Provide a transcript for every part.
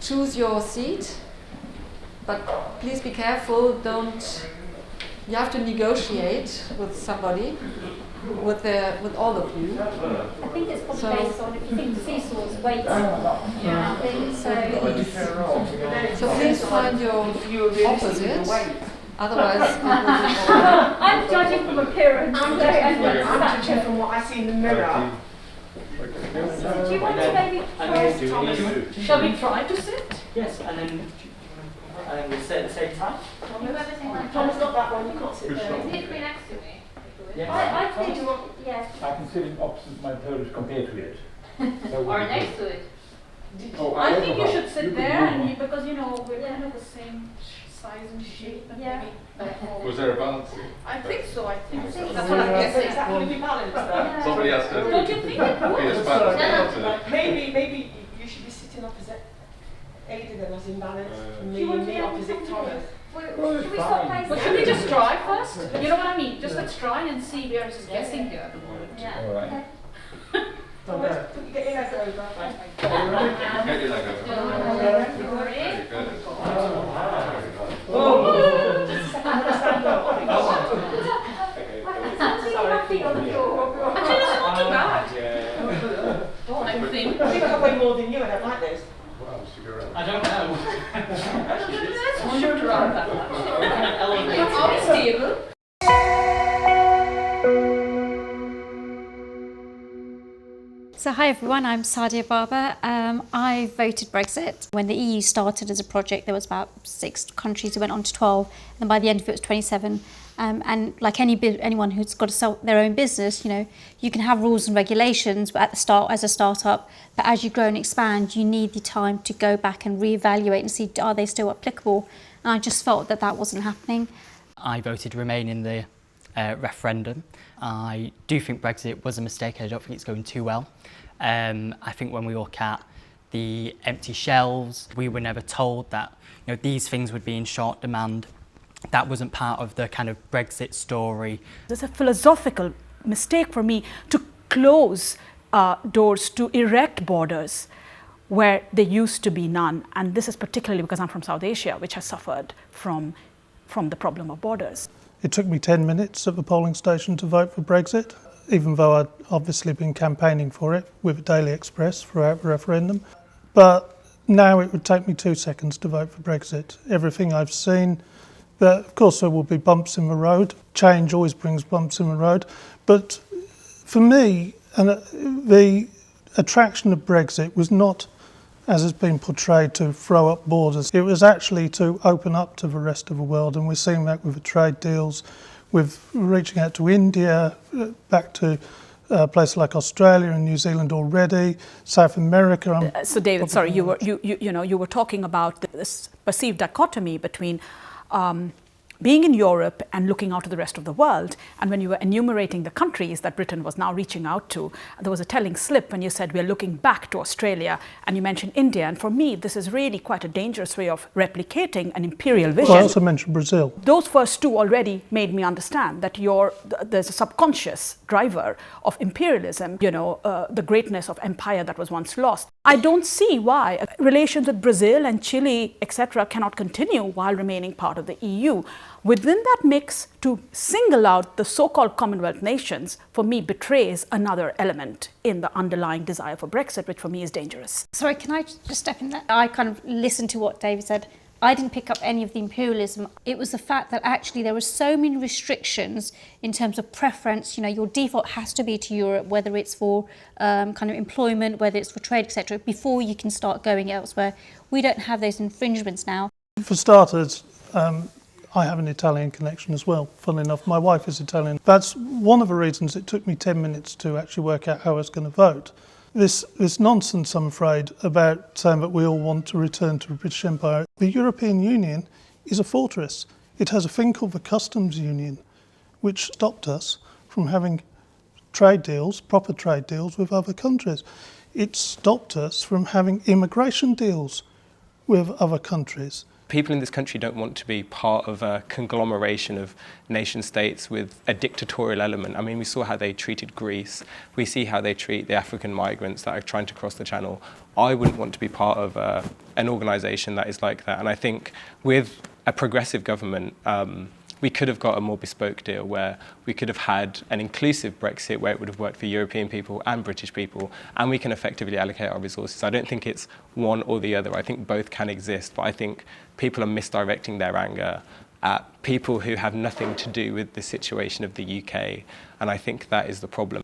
choose your seat, but please be careful. You have to negotiate with somebody, with all of you. I think it's probably based on if you think seesaws weight. Yeah. So please find your opposite. Otherwise, I'm judging from appearance. I'm judging from what I see in the mirror. Do you want to maybe try? Shall we try to sit? Yes, and then we'll sit at the same time. Tom's not that one, you can't sit there. Literally next to me. Yes. I think, yes. I can sit in opposite my Polish compatriot. Or next to it. I think you should sit there, and because we're kind of the same size and shape, and Yeah. maybe. Was there a balance? I think so. That's That's what I'm so guessing. exactly be balanced though. Somebody has to Don't you think it be would? as balanced as Maybe you should be sitting opposite Ada then as in balance, and me opposite Thomas. Should we stop playing? But should we just try first? You know what I mean? Just let's try and see. We are just guessing here at the moment. Yeah. All right. Thomas, get your legs over. Get your leg over. Very good. Stand up. Feet on the floor. Actually, that's not too bad. I think. I think I weigh more than you, I don't like this. I don't know. Let's shift around that much. Elevate. Are we stable? So hi everyone, I'm Sadia Barber. I voted Brexit. When the EU started as a project, there was about 6 countries who went on to 12, and by the end of it was 27. And like anyone who's got to sell their own business, you can have rules and regulations at the start as a startup, but as you grow and expand, you need the time to go back and reevaluate and see, are they still applicable? And I just felt that that wasn't happening. I voted Remain in the referendum. I do think Brexit was a mistake. I don't think it's going too well. I think when we look at the empty shelves, we were never told that these things would be in short demand. That wasn't part of the kind of Brexit story. It's a philosophical mistake for me to close doors, to erect borders where there used to be none. And this is particularly because I'm from South Asia, which has suffered from the problem of borders. It took me 10 minutes at the polling station to vote for Brexit, even though I'd obviously been campaigning for it with the Daily Express throughout the referendum. But now it would take me 2 seconds to vote for Brexit. Everything I've seen, of course there will be bumps in the road. Change always brings bumps in the road. But for me, the attraction of Brexit was not, as has been portrayed, to throw up borders. It was actually to open up to the rest of the world, and we're seeing that with the trade deals, with reaching out to India, back to places like Australia and New Zealand already, South America. So David, sorry, you were talking about this perceived dichotomy between being in Europe and looking out to the rest of the world. And when you were enumerating the countries that Britain was now reaching out to, there was a telling slip when you said we're looking back to Australia, and you mentioned India. And for me, this is really quite a dangerous way of replicating an imperial vision. Well, I also mentioned Brazil. Those first two already made me understand that there's a subconscious driver of imperialism, the greatness of empire that was once lost. I don't see why relations with Brazil and Chile, etc., cannot continue while remaining part of the EU. Within that mix, to single out the so-called Commonwealth nations, for me, betrays another element in the underlying desire for Brexit, which for me is dangerous. Sorry, can I just step in there? I kind of listened to what David said. I didn't pick up any of the imperialism. It was the fact that actually there were so many restrictions in terms of preference. Your default has to be to Europe, whether it's for kind of employment, whether it's for trade, etc., before you can start going elsewhere. We don't have those infringements now. For starters, I have an Italian connection as well, funnily enough. My wife is Italian. That's one of the reasons it took me 10 minutes to actually work out how I was going to vote. This nonsense, I'm afraid, about saying that we all want to return to the British Empire. The European Union is a fortress. It has a thing called the Customs Union, which stopped us from having trade deals, proper trade deals with other countries. It stopped us from having immigration deals with other countries. People in this country don't want to be part of a conglomeration of nation states with a dictatorial element. I mean, we saw how they treated Greece. We see how they treat the African migrants that are trying to cross the channel. I wouldn't want to be part of an organisation that is like that. And I think with a progressive government, we could have got a more bespoke deal where we could have had an inclusive Brexit where it would have worked for European people and British people, and we can effectively allocate our resources. I don't think it's one or the other. I think both can exist, but I think people are misdirecting their anger at people who have nothing to do with the situation of the UK, and I think that is the problem.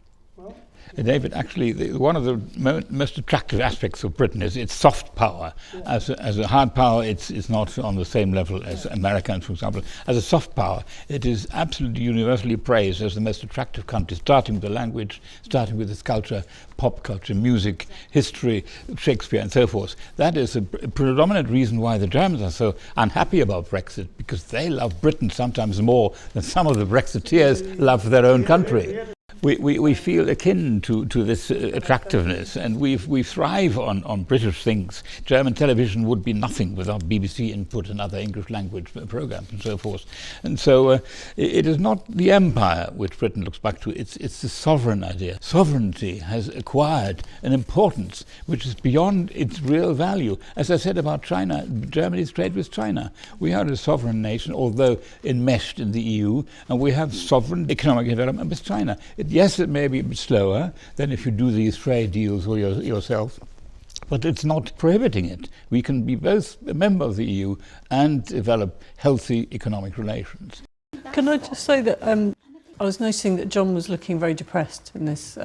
David, actually, one of the most attractive aspects of Britain is its soft power. Yeah. As a hard power, it's not on the same level as Americans, for example. As a soft power, it is absolutely universally praised as the most attractive country, starting with the language, starting with its culture, pop culture, music, history, Shakespeare, and so forth. That is a predominant reason why the Germans are so unhappy about Brexit, because they love Britain sometimes more than some of the Brexiteers love their own country. We feel akin to this attractiveness, and we thrive on British things. German television would be nothing without BBC input and other English language programs and so forth. And so it is not the empire which Britain looks back to, it's the sovereign idea. Sovereignty has acquired an importance which is beyond its real value. As I said about China, Germany's trade with China. We are a sovereign nation, although enmeshed in the EU, and we have sovereign economic development with China. Yes, it may be a bit slower than if you do these trade deals for yourself, but it's not prohibiting it. We can be both a member of the EU and develop healthy economic relations. Can I just say that I was noticing that John was looking very depressed in this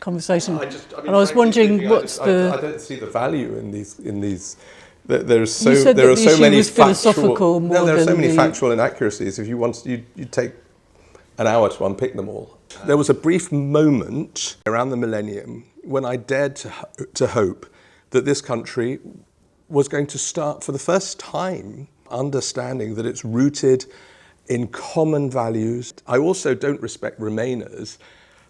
conversation, and I was wondering what's the... I don't see the value in these. There are so many philosophical. There are so many factual inaccuracies. If you want, you'd take an hour to unpick them all. There was a brief moment around the millennium when I dared to hope that this country was going to start, for the first time, understanding that it's rooted in common values. I also don't respect Remainers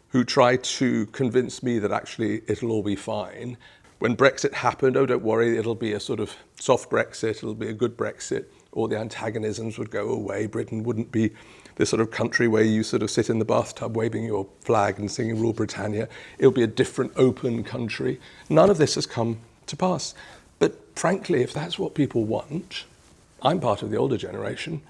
who try to convince me that actually it'll all be fine. When Brexit happened, oh, don't worry, it'll be a sort of soft Brexit, it'll be a good Brexit, all the antagonisms would go away, Britain wouldn't be this sort of country where you sort of sit in the bathtub waving your flag and singing Rule Britannia. It'll be a different, open country. None of this has come to pass. But frankly, if that's what people want, I'm part of the older generation,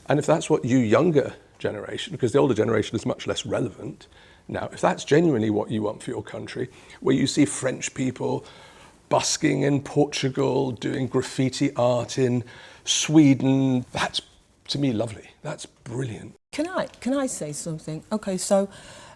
and if that's what you younger generation, because the older generation is much less relevant now, if that's genuinely what you want for your country, where you see French people busking in Portugal, doing graffiti art in Sweden, that's, to me, lovely. That's brilliant. Can I say something? Okay, so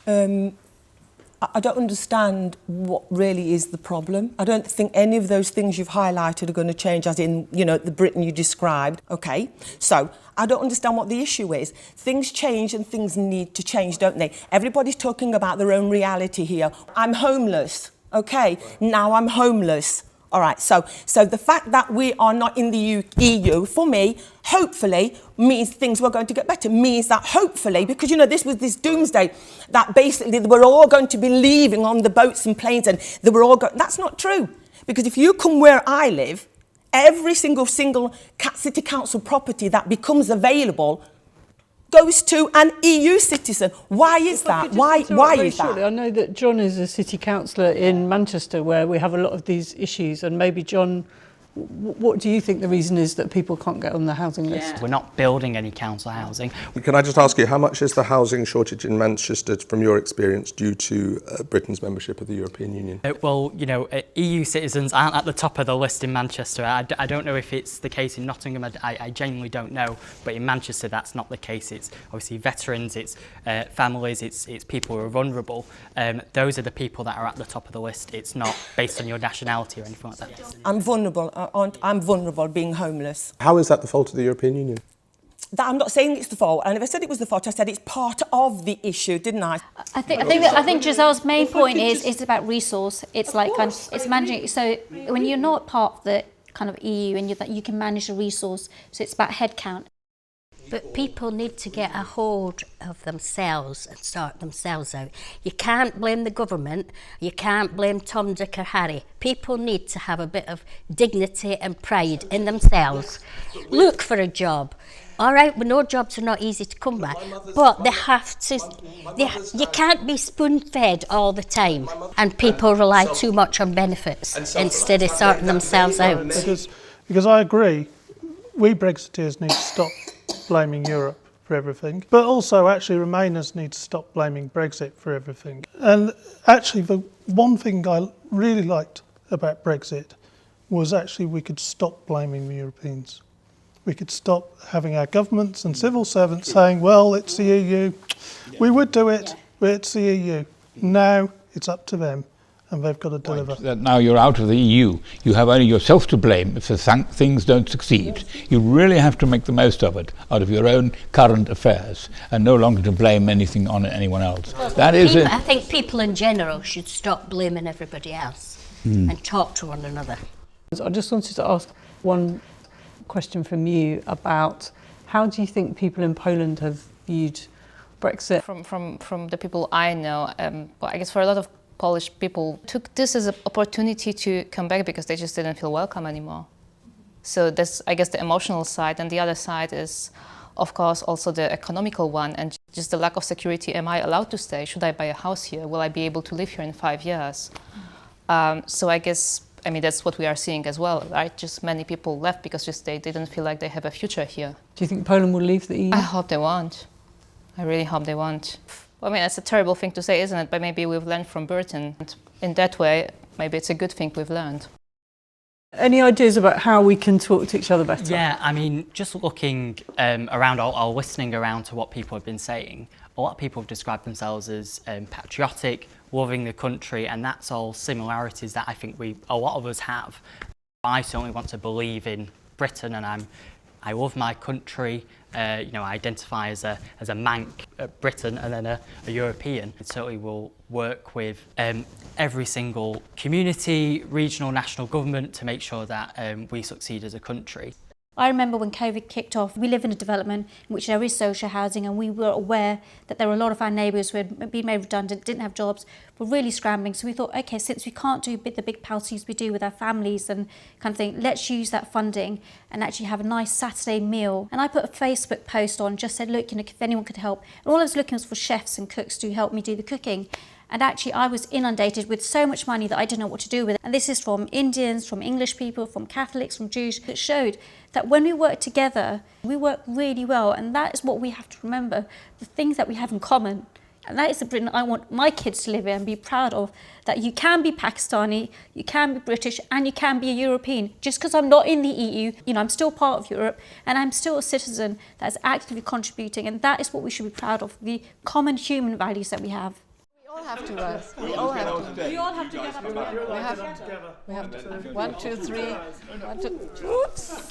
I don't understand what really is the problem. I don't think any of those things you've highlighted are going to change, as in, you know, the Britain you described. Okay, so I don't understand what the issue is. Things change and things need to change, don't they? Everybody's talking about their own reality here. I'm homeless. Okay, now I'm homeless. All right, so the fact that we are not in the EU, for me, hopefully, means things were going to get better. Means that hopefully, because, you know, this was this doomsday, that basically they were all going to be leaving on the boats and planes, and they were all going... That's not true. Because if you come where I live, every single city council property that becomes available goes to an EU citizen. Why is that? Why is that? I know that John is a city councillor in Manchester where we have a lot of these issues, and maybe John, what do you think the reason is that people can't get on the housing list? We're not building any council housing. Can I just ask you, how much is the housing shortage in Manchester, from your experience, due to Britain's membership of the European Union? Well, you know, EU citizens aren't at the top of the list in Manchester. I don't know if it's the case in Nottingham. I genuinely don't know. But in Manchester, that's not the case. It's obviously veterans, it's families, it's people who are vulnerable. Those are the people that are at the top of the list. It's not based on your nationality or anything like that. I'm vulnerable. I'm vulnerable, being homeless. How is that the fault of the European Union? I'm not saying it's the fault, and if I said it was the fault, I said it's part of the issue, didn't I? I think Giselle's main point is about resource. It's like it's managing. So when you're not part of the kind of EU and you can manage the resource, so it's about headcount. But people need to get a hold of themselves and sort themselves out. You can't blame the government, you can't blame Tom, Dick or Harry. People need to have a bit of dignity and pride in themselves. Look for a job. All right, well, no jobs are not easy to come by, but they have to, you can't be spoon-fed all the time, and people rely too much on benefits instead of sorting themselves out. Because I agree, we Brexiteers need to stop blaming Europe for everything, but also actually Remainers need to stop blaming Brexit for everything. And actually the one thing I really liked about Brexit was actually we could stop blaming the Europeans. We could stop having our governments and civil servants saying, well, it's the EU, we would do it, but it's the EU. Now it's up to them, and they've got to deliver. That now you're out of the EU, you have only yourself to blame if the things don't succeed. You really have to make the most of it, out of your own current affairs, and no longer to blame anything on anyone else. That is I think people in general should stop blaming everybody else and talk to one another. I just wanted to ask one question from you about how do you think people in Poland have viewed Brexit? From the people I know, well, I guess for a lot of Polish people took this as an opportunity to come back because they just didn't feel welcome anymore. So that's, I guess, the emotional side, and the other side is, of course, also the economical one and just the lack of security. Am I allowed to stay? Should I buy a house here? Will I be able to live here in 5 years? So I guess, I mean, that's what we are seeing as well, right? Just many people left because just they didn't feel like they have a future here. Do you think Poland will leave the EU? I hope they won't. I really hope they won't. I mean, that's a terrible thing to say, isn't it? But maybe we've learned from Britain. And in that way, maybe it's a good thing we've learned. Any ideas about how we can talk to each other better? Yeah, I mean, just looking around or listening around to what people have been saying, a lot of people have described themselves as patriotic, loving the country, and that's all similarities that I think a lot of us have. I certainly want to believe in Britain, and I love my country. I identify as a Manc Briton and then a European. I certainly will work with every single community, regional, national government to make sure that we succeed as a country. I remember when COVID kicked off, we live in a development in which there is social housing, and we were aware that there were a lot of our neighbours who had been made redundant, didn't have jobs, were really scrambling. So we thought, okay, since we can't do the big parties we do with our families and kind of thing, let's use that funding and actually have a nice Saturday meal. And I put a Facebook post on, just said, look, if anyone could help. And all I was looking was for chefs and cooks to help me do the cooking. And actually I was inundated with so much money that I didn't know what to do with it. And this is from Indians, from English people, from Catholics, from Jews. It showed that when we work together, we work really well. And that is what we have to remember, the things that we have in common. And that is the Britain I want my kids to live in and be proud of, that you can be Pakistani, you can be British, and you can be a European. Just because I'm not in the EU, I'm still part of Europe, and I'm still a citizen that is actively contributing. And that is what we should be proud of, the common human values that we have. We all have to work. We all have to. We all have to get up together. We have to. 1, 2, 3. 1, 2. Oops.